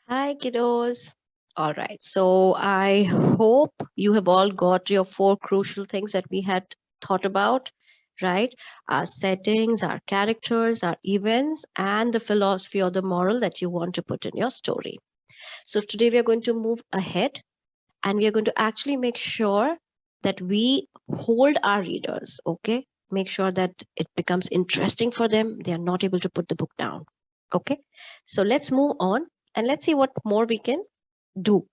Hi, kiddos. All right. So I hope you have all got your four crucial things that we had thought about, right? Our settings, our characters, our events, and the philosophy or the moral that you want to put in your story. So today we are going to move ahead and we are going to actually make sure that we hold our readers, okay? Make sure that it becomes interesting for them. They are not able to put the book down. Okay. So let's move on and let's see what more we can do.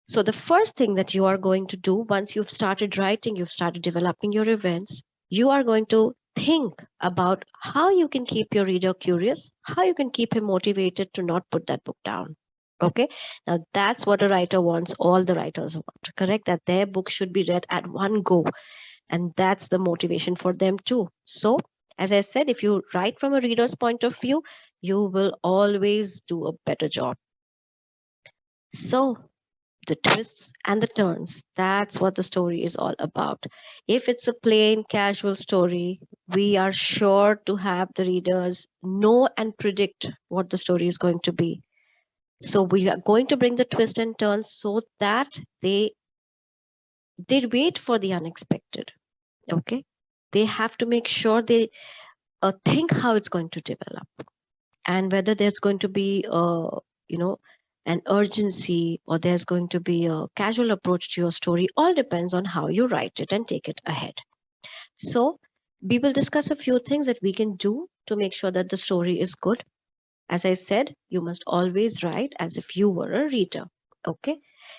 So the first thing that you are going to do once you've started writing, you've started developing your events, you are going to think about how you can keep your reader curious, how you can keep him motivated to not put that book down. Okay. Now that's what a writer wants. All the writers want, correct? That their book should be read at one go. And that's the motivation for them too. So, as I said, if you write from a reader's point of view, you will always do a better job. So, the twists and the turns, that's what the story is all about. If it's a plain casual story, we are sure to have the readers know and predict what the story is going to be. So we are going to bring the twist and turns so that they wait for the unexpected. Okay, they have to make sure they think how it's going to develop and whether there's going to be you know an urgency or there's going to be a casual approach to your story. All depends on how you write it and take it ahead. So we will discuss a few things that we can do to make sure that the story is good. As I said, you must always write as if you were a reader. Okay,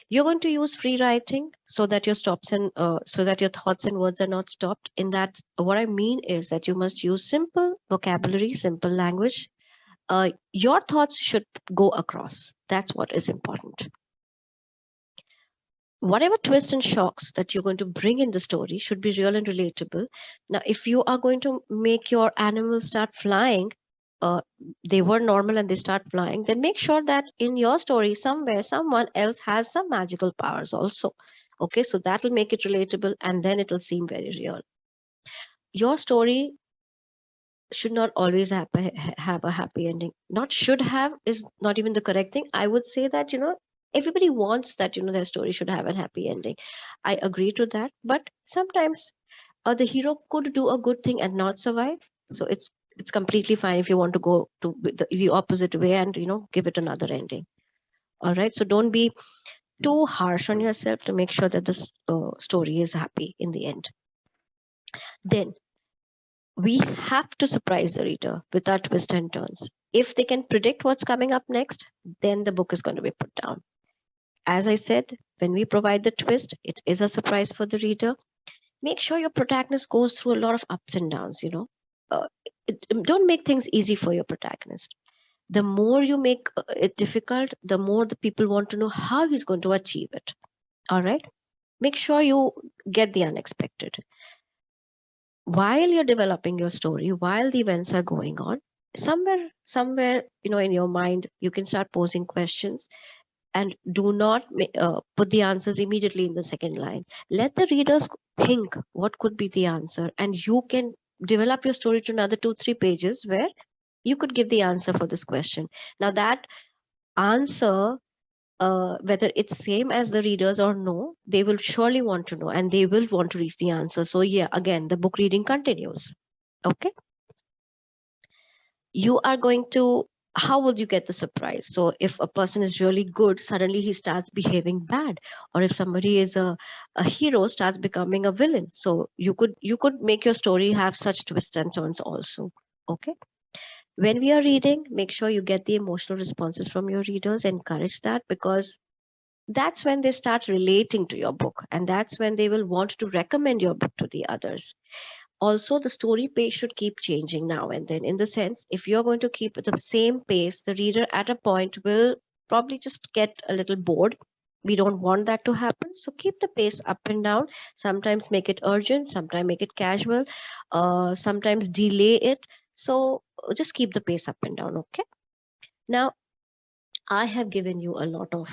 you're going to use free writing so that your stops and so that your thoughts and words are not stopped. In that, what I mean is that you must use simple vocabulary, simple language. Your thoughts should go across. That's what is important. Whatever twists and shocks that you're going to bring in the story should be real and relatable. Now, if you are going to make your animals start flying, uh, they were normal and they start flying, then make sure that in your story, somewhere, someone else has some magical powers also. Okay, so that'll make it relatable and then it'll seem very real. Your story should not always have a happy ending. Not should have is not even the correct thing. I would say that, everybody wants that, their story should have a happy ending. I agree to that. But sometimes the hero could do a good thing and not survive. So it's completely fine if you want to go to the opposite way and, give it another ending. All right. So don't be too harsh on yourself to make sure that this story is happy in the end. Then we have to surprise the reader with our twists and turns. If they can predict what's coming up next, then the book is going to be put down. As I said, when we provide the twist, it is a surprise for the reader. Make sure your protagonist goes through a lot of ups and downs, Uh, don't make things easy for your protagonist. The more you make it difficult, the more the people want to know how he's going to achieve it. All right? Make sure you get the unexpected. While you're developing your story, while the events are going on, somewhere, in your mind, you can start posing questions and do not put the answers immediately in the second line. Let the readers think what could be the answer, and you can develop your story to another 2-3 pages where you could give the answer for this question. Now that answer, whether it's same as the readers or no, they will surely want to know and they will want to reach the answer. So yeah, again, the book reading continues. Okay, you are going to, how would you get the surprise? So if a person is really good, suddenly he starts behaving bad, or if somebody is a hero, starts becoming a villain. So you could make your story have such twists and turns also. Okay, when we are reading, make sure you get the emotional responses from your readers. Encourage that, because that's when they start relating to your book, and that's when they will want to recommend your book to the others. Also, the story pace should keep changing now and then, in the sense, if you're going to keep the same pace, the reader at a point will probably just get a little bored. We don't want that to happen, so keep the pace up and down. Sometimes make it urgent, sometimes make it casual, sometimes delay it. So just keep the pace up and down. Okay, now I have given you a lot of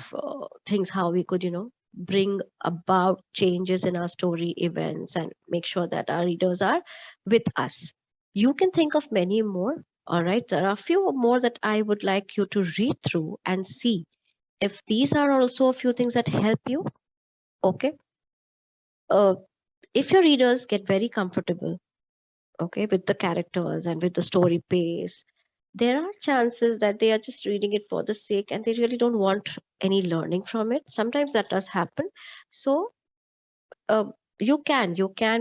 things how we could, bring about changes in our story events and make sure that our readers are with us. You can think of many more. All right, there are a few more that I would like you to read through and see if these are also a few things that help you. Okay. Uh, if your readers get very comfortable, okay, with the characters and with the story pace, there are chances that they are just reading it for the sake and they really don't want any learning from it. Sometimes that does happen. So uh, you can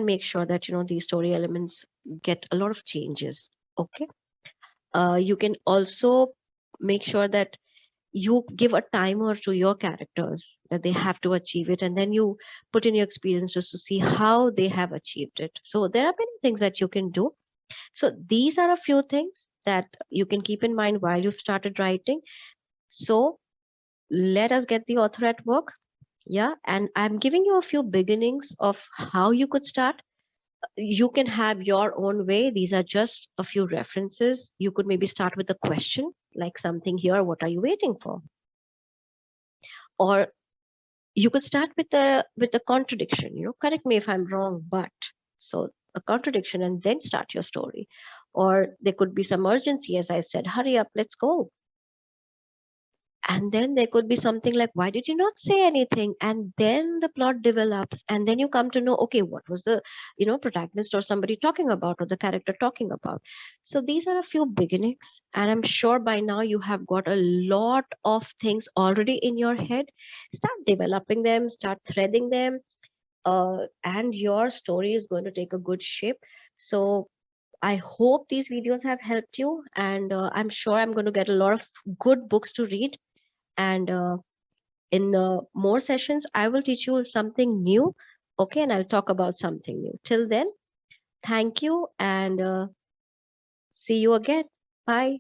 make sure that these story elements get a lot of changes. Okay. You can also make sure that you give a timer to your characters that they have to achieve it, and then you put in your experience just to see how they have achieved it. So there are many things that you can do. So these are a few things that you can keep in mind while you've started writing. So let us get the author at work. Yeah, and I'm giving you a few beginnings of how you could start. You can have your own way. These are just a few references. You could maybe start with a question like something here, what are you waiting for? Or you could start with a contradiction, correct me if I'm wrong, but so a contradiction and then start your story. Or there could be some urgency, as I said, hurry up, let's go. And then there could be something like, why did you not say anything? And then the plot develops, and then you come to know, okay, what was the protagonist or somebody talking about, or the character talking about. So these are a few beginnings, and I'm sure by now you have got a lot of things already in your head. Start developing them, start threading them, and your story is going to take a good shape. So I hope these videos have helped you, and I'm sure I'm going to get a lot of good books to read. And in more sessions, I will teach you something new. Okay, and I'll talk about something new. Till then, thank you, and see you again. Bye.